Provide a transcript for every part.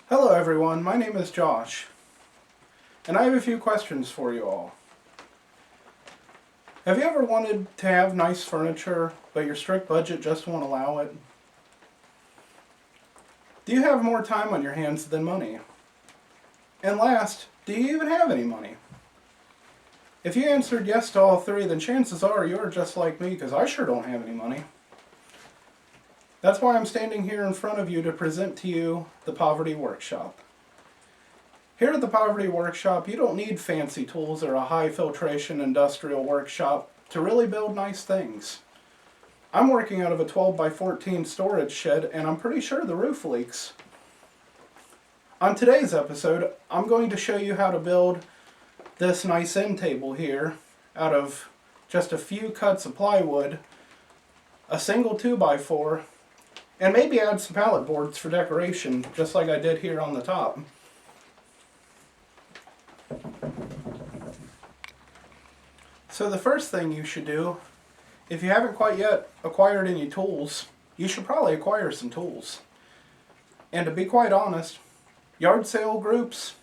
Hello everyone, my name is Josh, and I have a few questions for you all. Have you ever wanted to have nice furniture, but your strict budget just won't allow it? Do you have more time on your hands than money? And last, do you even have any money? If you answered yes to all three, then chances are you're just like me, because I sure don't have any money. That's why I'm standing here in front of you to present to you the Poverty Workshop. Here at the Poverty Workshop, you don't need fancy tools or a high filtration industrial workshop to really build nice things. I'm working out of a 12 by 14 storage shed, and I'm pretty sure the roof leaks. On today's episode, I'm going to show you how to build this nice end table here out of just a few cuts of plywood, a single 2x4, and maybe add some pallet boards for decoration, just like I did here on the top. So the first thing you should do, if you haven't quite yet acquired any tools, you should probably acquire some tools. And to be quite honest, yard sale groups,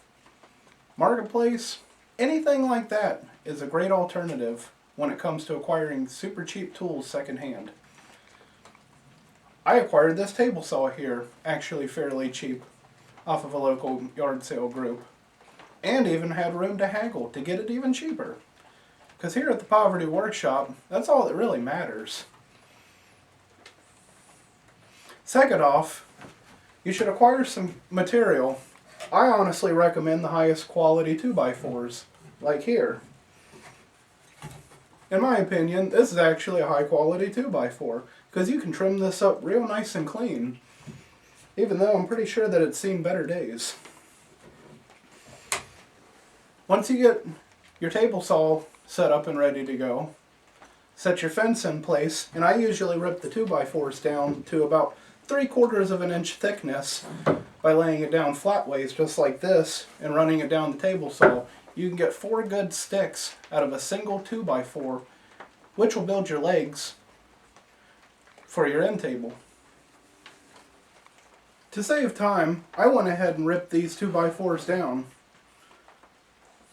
marketplace, anything like that is a great alternative when it comes to acquiring super cheap tools secondhand. I acquired this table saw here, actually fairly cheap, off of a local yard sale group, and even had room to haggle to get it even cheaper. Because here at the Poverty Workshop, that's all that really matters. Second off, you should acquire some material. I honestly recommend the highest quality 2x4s, like here. In my opinion, this is actually a high quality 2x4, because you can trim this up real nice and clean, even though I'm pretty sure that it's seen better days. Once you get your table saw set up and ready to go, set your fence in place, and I usually rip the 2x4s down to about 3/4 of an inch thickness by laying it down flatways just like this and running it down the table saw. You can get 4 good sticks out of a single 2x4, which will build your legs for your end table. To save time, I went ahead and ripped these 2x4s down.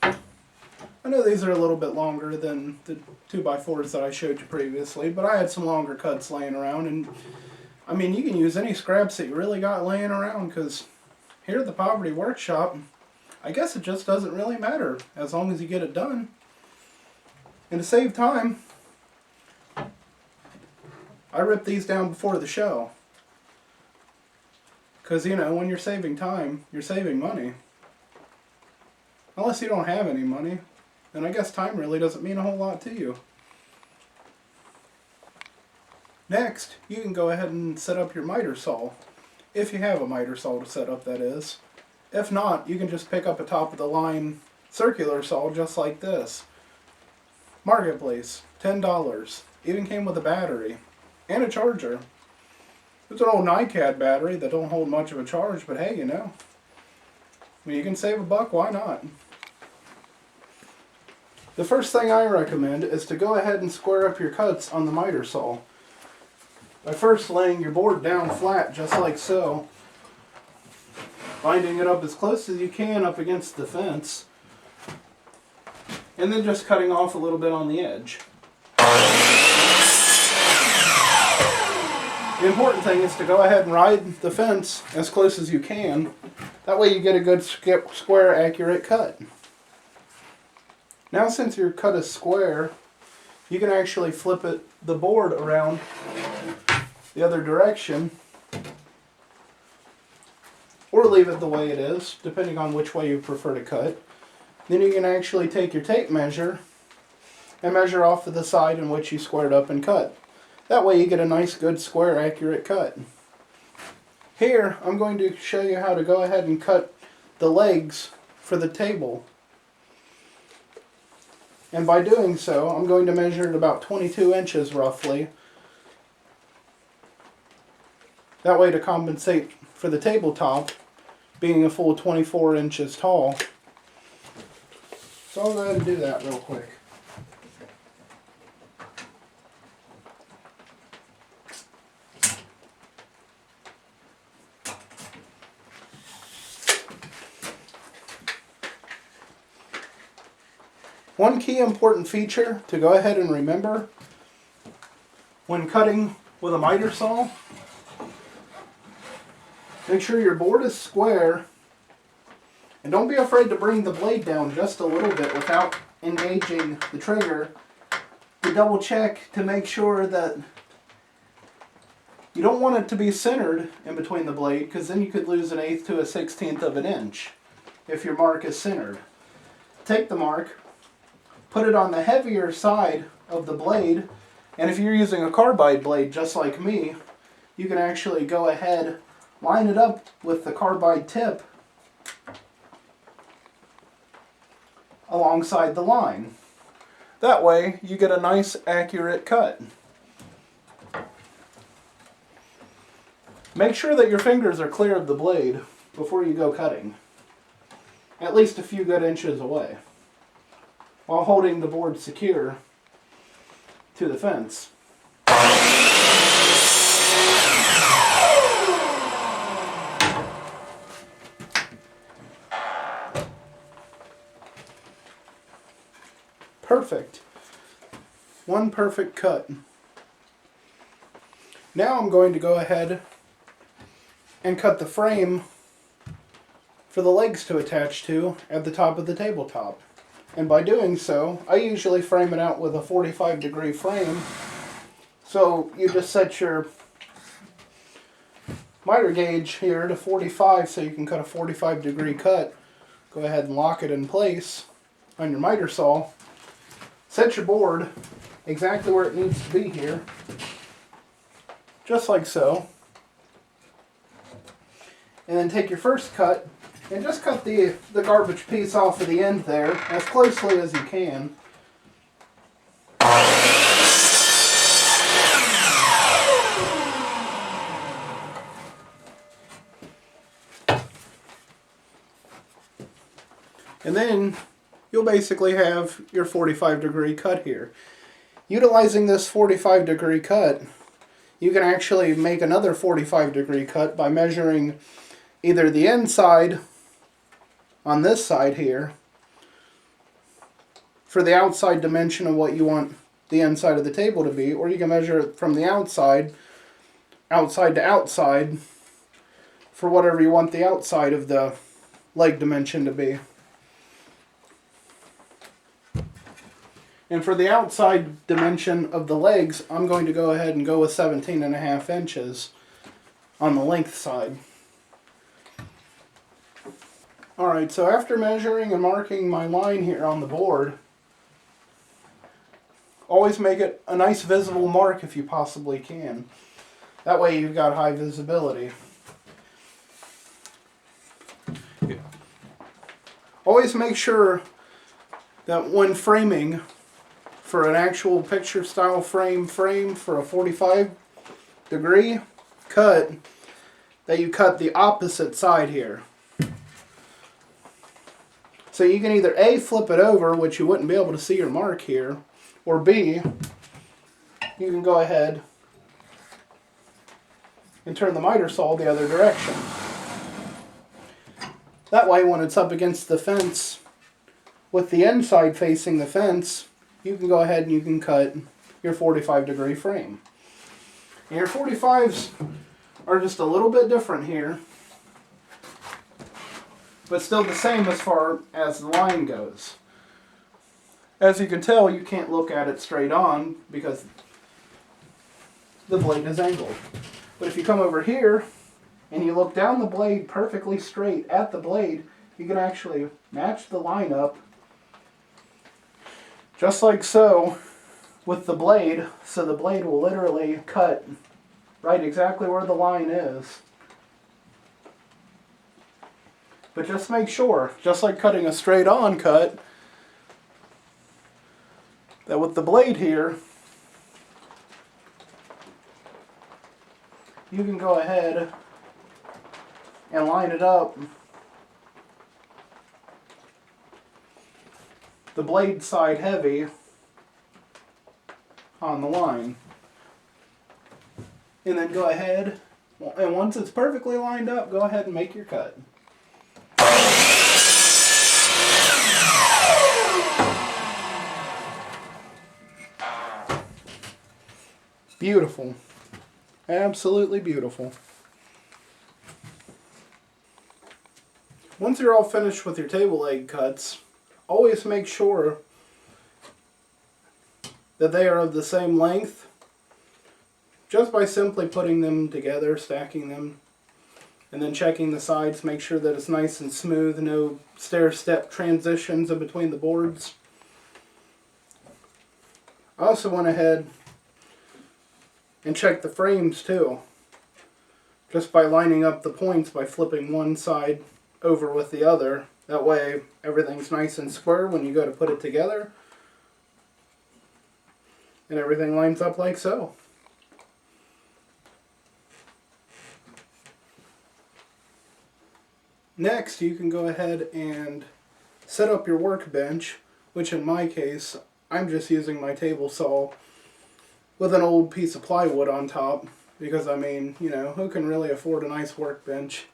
I know these are a little bit longer than the 2x4s that I showed you previously, but I had some longer cuts laying around, and I mean, you can use any scraps that you really got laying around, because here at the Poverty Workshop, I guess it just doesn't really matter as long as you get it done. And to save time, I ripped these down before the show. Because, you know, when you're saving time, you're saving money. Unless you don't have any money, then I guess time really doesn't mean a whole lot to you. Next, you can go ahead and set up your miter saw. If you have a miter saw to set up, that is. If not, you can just pick up a top-of-the-line circular saw just like this. Marketplace, $10. Even came with a battery and a charger. It's an old NiCad battery that don't hold much of a charge, but hey, you know. When you can save $1, why not? The first thing I recommend is to go ahead and square up your cuts on the miter saw by first laying your board down flat just like so, binding it up as close as you can up against the fence, and then just cutting off a little bit on the edge. The important thing is to go ahead and ride the fence as close as you can. That way you get a good square, accurate cut. Now since your cut is square, you can actually flip the board around the other direction, or leave it the way it is, depending on which way you prefer to cut. Then you can actually take your tape measure and measure off to the side in which you squared up and cut. That way you get a nice, good, square, accurate cut. Here, I'm going to show you how to go ahead and cut the legs for the table. And by doing so, I'm going to measure it about 22 inches roughly. That way to compensate for the tabletop being a full 24 inches tall. So I'll go ahead and do that real quick. One key important feature to go ahead and remember when cutting with a miter saw, make sure your board is square, and don't be afraid to bring the blade down just a little bit without engaging the trigger to double check to make sure that you don't want it to be centered in between the blade, because then you could lose 1/8 to 1/16 of an inch if your mark is centered. Take the mark, put it on the heavier side of the blade, and if you're using a carbide blade just like me, you can actually go ahead, line it up with the carbide tip alongside the line. That way you get a nice accurate cut. Make sure that your fingers are clear of the blade before you go cutting, at least a few good inches away, while holding the board secure to the fence. Perfect. One perfect cut. Now I'm going to go ahead and cut the frame for the legs to attach to at the top of the tabletop. And by doing so, I usually frame it out with a 45-degree frame. So you just set your miter gauge here to 45 so you can cut a 45-degree cut. Go ahead and lock it in place on your miter saw. Set your board exactly where it needs to be here, just like so. And then take your first cut and just cut the garbage piece off of the end there as closely as you can. And then you'll basically have your 45-degree cut here. Utilizing this 45-degree cut, you can actually make another 45-degree cut by measuring either the inside on this side here for the outside dimension of what you want the inside of the table to be, or you can measure it from the outside to outside, for whatever you want the outside of the leg dimension to be. And for the outside dimension of the legs, I'm going to go ahead and go with 17.5 inches on the length side. Alright, so after measuring and marking my line here on the board, always make it a nice visible mark if you possibly can. That way you've got high visibility. Always make sure that when framing for an actual picture style frame for a 45-degree cut, that you cut the opposite side here. So you can either A, flip it over, which you wouldn't be able to see your mark here, or B, you can go ahead and turn the miter saw the other direction. That way when it's up against the fence with the inside facing the fence, you can go ahead and you can cut your 45-degree frame. And your 45s are just a little bit different here, but still the same as far as the line goes. As you can tell, you can't look at it straight on because the blade is angled. But if you come over here and you look down the blade perfectly straight at the blade, you can actually match the line up just like so with the blade, so the blade will literally cut right exactly where the line is. But just make sure, just like cutting a straight on cut, that with the blade here, you can go ahead and line it up. The blade side heavy on the line. And then go ahead, and once it's perfectly lined up, go ahead and make your cut. Beautiful. Absolutely beautiful. Once you're all finished with your table leg cuts, always make sure that they are of the same length, just by simply putting them together, stacking them, and then checking the sides, make sure that it's nice and smooth, no stair-step transitions in between the boards. I also went ahead and checked the frames too, just by lining up the points by flipping one side over with the other. That way everything's nice and square when you go to put it together, and everything lines up like so. Next, you can go ahead and set up your workbench, which in my case, I'm just using my table saw with an old piece of plywood on top, because I mean, you know, who can really afford a nice workbench?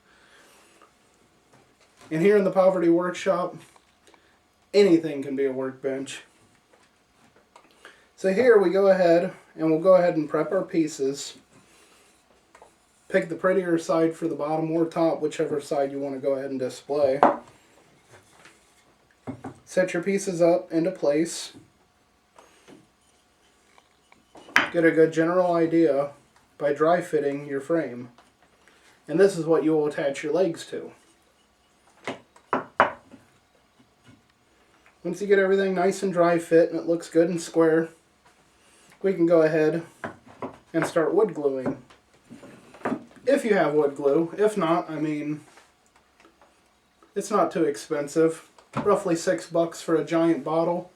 And here in the Poverty Workshop, anything can be a workbench. So here we go ahead, and we'll go ahead and prep our pieces. Pick the prettier side for the bottom or top, whichever side you want to go ahead and display. Set your pieces up into place. Get a good general idea by dry fitting your frame. And this is what you will attach your legs to. Once you get everything nice and dry fit and it looks good and square, we can go ahead and start wood gluing. If you have wood glue. If not, I mean, it's not too expensive. Roughly $6 for a giant bottle.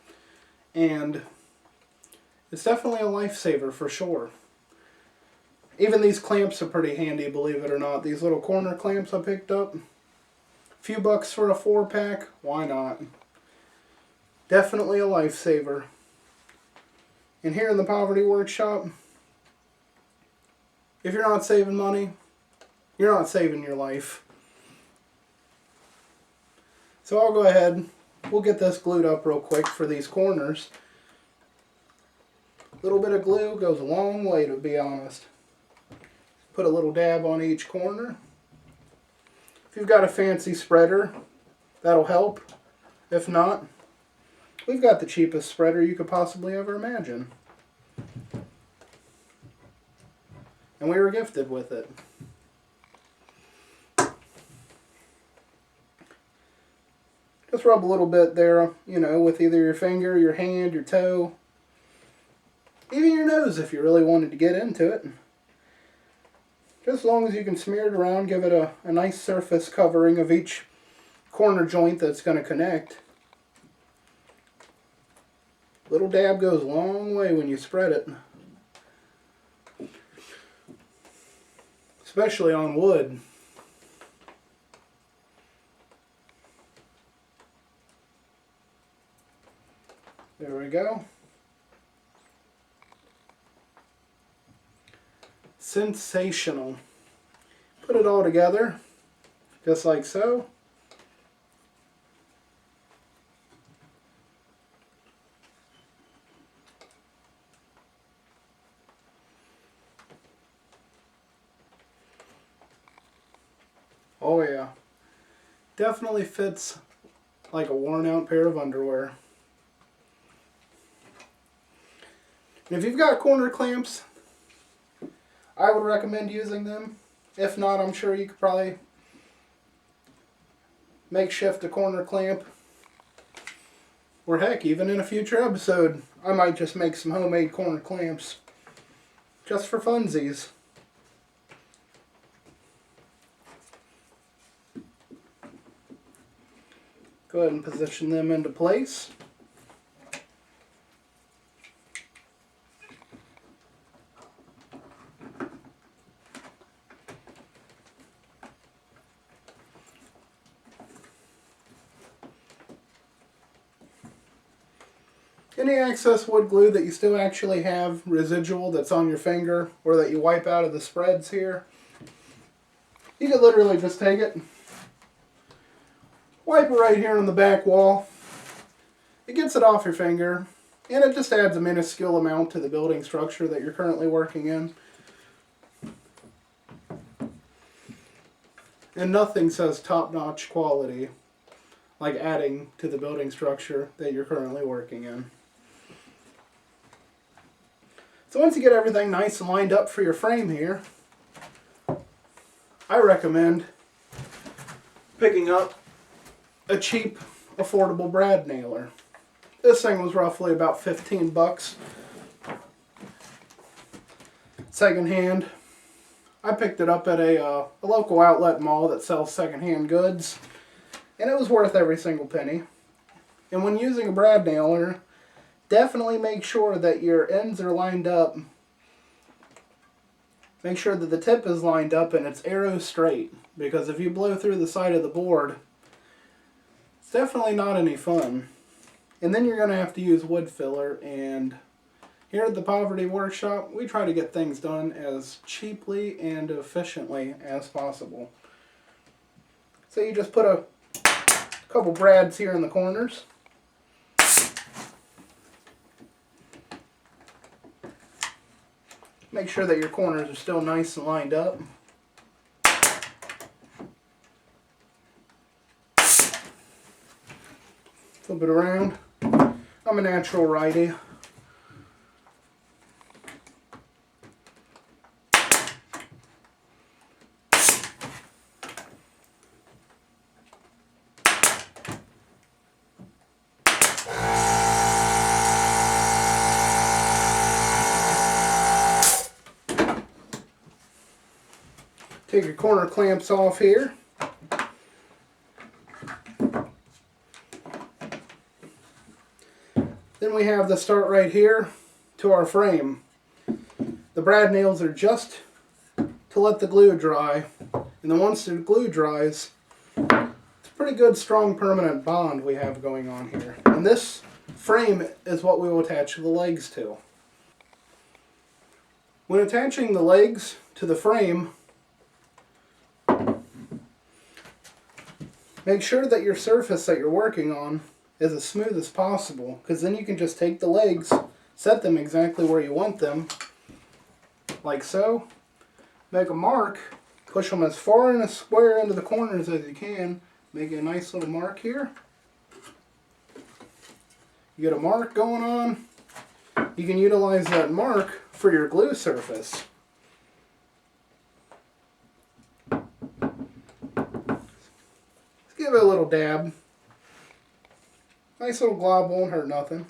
And it's definitely a lifesaver for sure. Even these clamps are pretty handy, believe it or not. These little corner clamps I picked up. A few bucks for a 4-pack. Why not? Definitely a lifesaver. And here in the Poverty Workshop, if you're not saving money, you're not saving your life. So I'll go ahead, we'll get this glued up real quick for these corners. A little bit of glue goes a long way, to be honest. Put a little dab on each corner. If you've got a fancy spreader, that'll help. If not, we've got the cheapest spreader you could possibly ever imagine. And we were gifted with it. Just rub a little bit there, you know, with either your finger, your hand, your toe, even your nose if you really wanted to get into it. Just as long as you can smear it around, give it a nice surface covering of each corner joint that's going to connect. Little dab goes a long way when you spread it. Especially on wood. There we go. Sensational. Put it all together, just like so. Oh yeah. Definitely fits like a worn out pair of underwear. And if you've got corner clamps, I would recommend using them. If not, I'm sure you could probably makeshift a corner clamp. Or heck, even in a future episode, I might just make some homemade corner clamps. Just for funsies. Go ahead and position them into place. Any excess wood glue that you still actually have residual that's on your finger or that you wipe out of the spreads here, you could literally just take it, wipe it right here on the back wall. It gets it off your finger. And it just adds a minuscule amount to the building structure that you're currently working in. And nothing says top-notch quality like adding to the building structure that you're currently working in. So once you get everything nice and lined up for your frame here, I recommend picking up a cheap, affordable brad nailer. This thing was roughly about 15 bucks. Secondhand. I picked it up at a local outlet mall that sells secondhand goods, and it was worth every single penny. And when using a brad nailer, definitely make sure that your ends are lined up. Make sure that the tip is lined up and it's arrow straight, because if you blow through the side of the board, it's definitely not any fun. And then you're going to have to use wood filler, and here at the Poverty Workshop, we try to get things done as cheaply and efficiently as possible. So you just put a couple brads here in the corners. Make sure that your corners are still nice and lined up. Flip it around. I'm a natural righty. Take your corner clamps off here. Then we have the start right here to our frame. The brad nails are just to let the glue dry, and then once the glue dries, it's a pretty good strong permanent bond we have going on here. And this frame is what we will attach the legs to. When attaching the legs to the frame, make sure that your surface that you're working on is as smooth as possible, because then you can just take the legs, set them exactly where you want them, like so, make a mark, push them as far in a square into the corners as you can, make a nice little mark here. You get a mark going on, you can utilize that mark for your glue surface. Give it a little dab. Nice little glob, won't hurt nothing.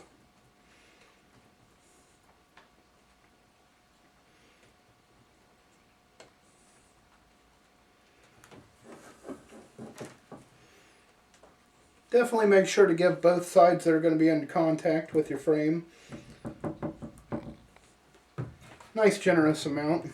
Definitely make sure to give both sides that are going to be in contact with your frame. Nice generous amount.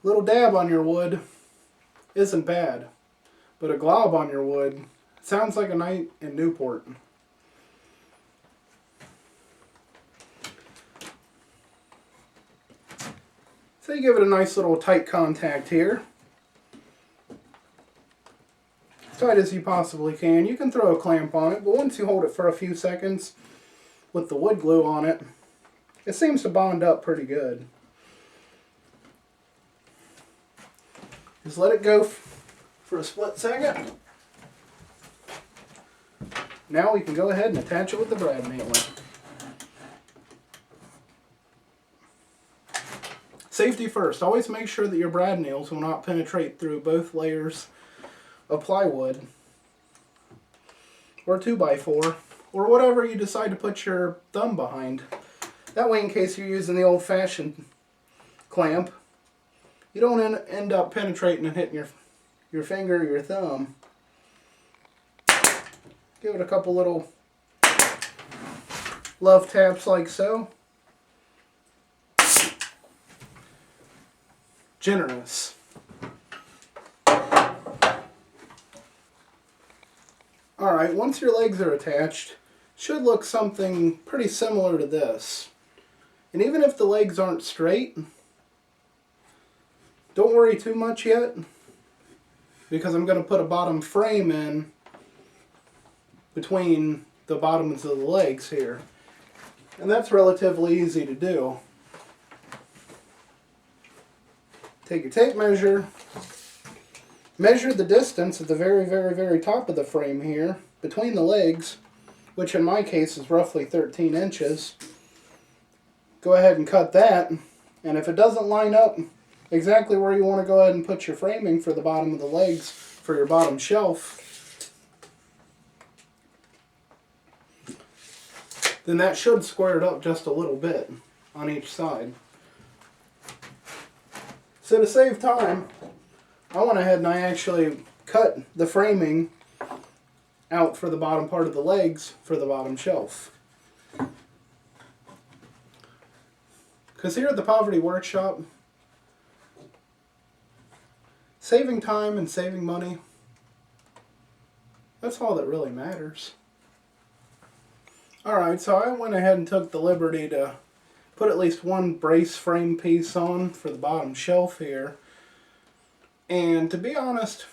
Little dab on your wood isn't bad, but a glob on your wood sounds like a night in Newport. So you give it a nice little tight contact here. As tight as you possibly can. You can throw a clamp on it, but once you hold it for a few seconds with the wood glue on it, it seems to bond up pretty good. Just let it go for a split second. Now we can go ahead and attach it with the brad nailer. Safety first. Always make sure that your brad nails will not penetrate through both layers of plywood or 2x4 or whatever you decide to put your thumb behind. That way, in case you're using the old-fashioned clamp, you don't end up penetrating and hitting your finger or your thumb. Give it a couple little love taps like so. Generous. Alright, once your legs are attached, should look something pretty similar to this. And even if the legs aren't straight, Don't worry too much yet, because I'm going to put a bottom frame in between the bottoms of the legs here. And that's relatively easy to do. Take your tape measure, measure the distance at the very, very, very top of the frame here, between the legs, which in my case is roughly 13 inches. Go ahead and cut that, and if it doesn't line up exactly where you want to go ahead and put your framing for the bottom of the legs for your bottom shelf, then that should square it up just a little bit on each side. So to save time, I went ahead and I actually cut the framing out for the bottom part of the legs for the bottom shelf. Because here at the Poverty Workshop, saving time and saving money, that's all that really matters. Alright, so I went ahead and took the liberty to put at least one brace frame piece on for the bottom shelf here. And to be honest,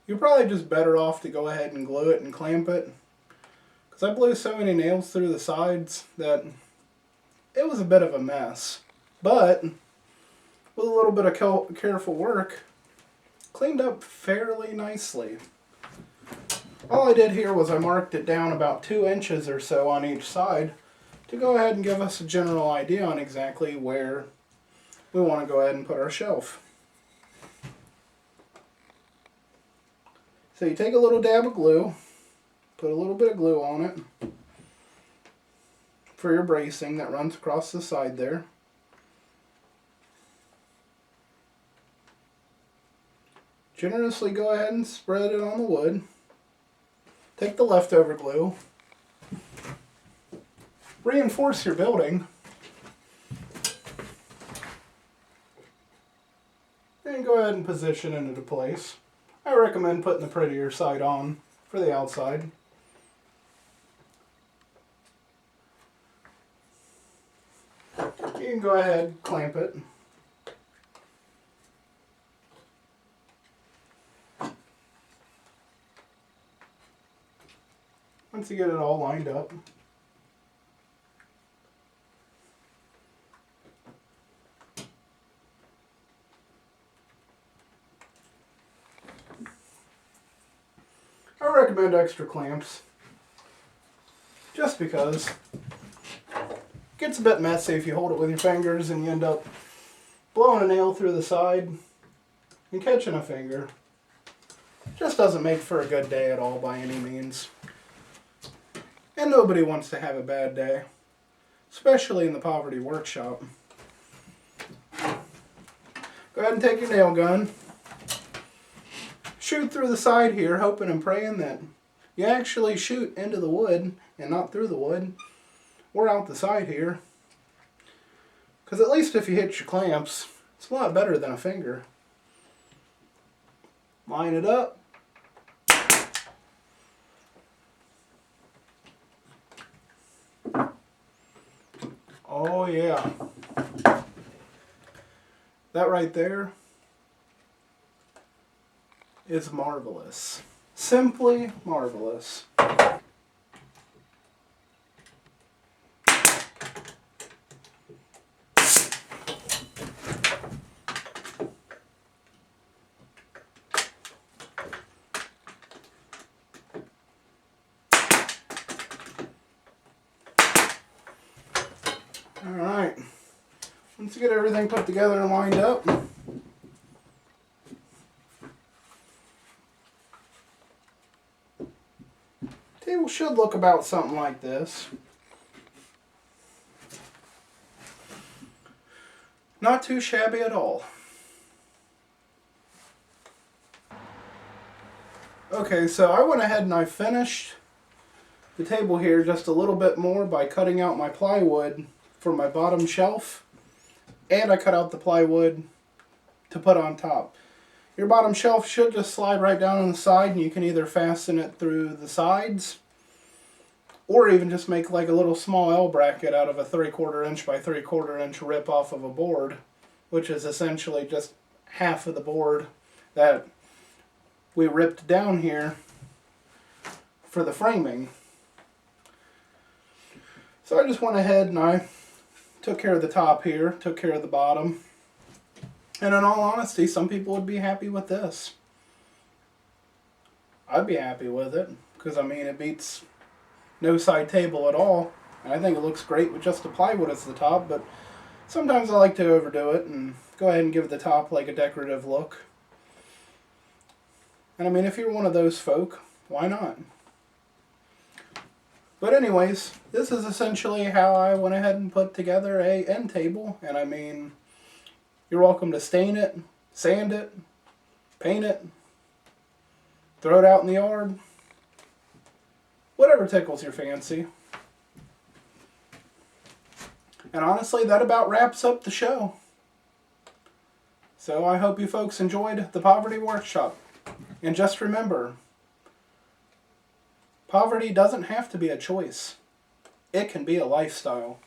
you're probably just better off to go ahead and glue it and clamp it. Because I blew so many nails through the sides that it was a bit of a mess. But with a little bit of careful work, cleaned up fairly nicely. All I did here was I marked it down about 2 inches or so on each side to go ahead and give us a general idea on exactly where we want to go ahead and put our shelf. So you take a little dab of glue, put a little bit of glue on it for your bracing that runs across the side there. Generously go ahead and spread it on the wood. Take the leftover glue, reinforce your building, and go ahead and position it into place. I recommend putting the prettier side on for the outside. You can go ahead and clamp it. Once you get it all lined up, I recommend extra clamps just because it gets a bit messy if you hold it with your fingers and you end up blowing a nail through the side and catching a finger. It just doesn't make for a good day at all by any means. And nobody wants to have a bad day, especially in the Poverty Workshop. Go ahead and take your nail gun. Shoot through the side here, hoping and praying that you actually shoot into the wood and not through the wood or out the side here. Because at least if you hit your clamps, it's a lot better than a finger. Line it up. Oh yeah. That right there is marvelous. Simply marvelous. Alright, once you get everything put together and lined up, table should look about something like this. Not too shabby at all. Okay, so I went ahead and I finished the table here just a little bit more by cutting out my plywood for my bottom shelf, and I cut out the plywood to put on top. Your bottom shelf should just slide right down on the side, and you can either fasten it through the sides or even just make like a little small L bracket out of a 3/4 inch by 3/4 inch rip off of a board, which is essentially just half of the board that we ripped down here for the framing. So I just went ahead and I took care of the top here, took care of the bottom. And in all honesty, some people would be happy with this. I'd be happy with it, because I mean it beats no side table at all. And I think it looks great with just the plywood as the top, but sometimes I like to overdo it and go ahead and give the top like a decorative look. And I mean, if you're one of those folk, why not? But anyways, this is essentially how I went ahead and put together a end table. And I mean, you're welcome to stain it, sand it, paint it, throw it out in the yard, whatever tickles your fancy. And honestly, that about wraps up the show. So I hope you folks enjoyed the Poverty Workshop. And just remember, poverty doesn't have to be a choice. It can be a lifestyle.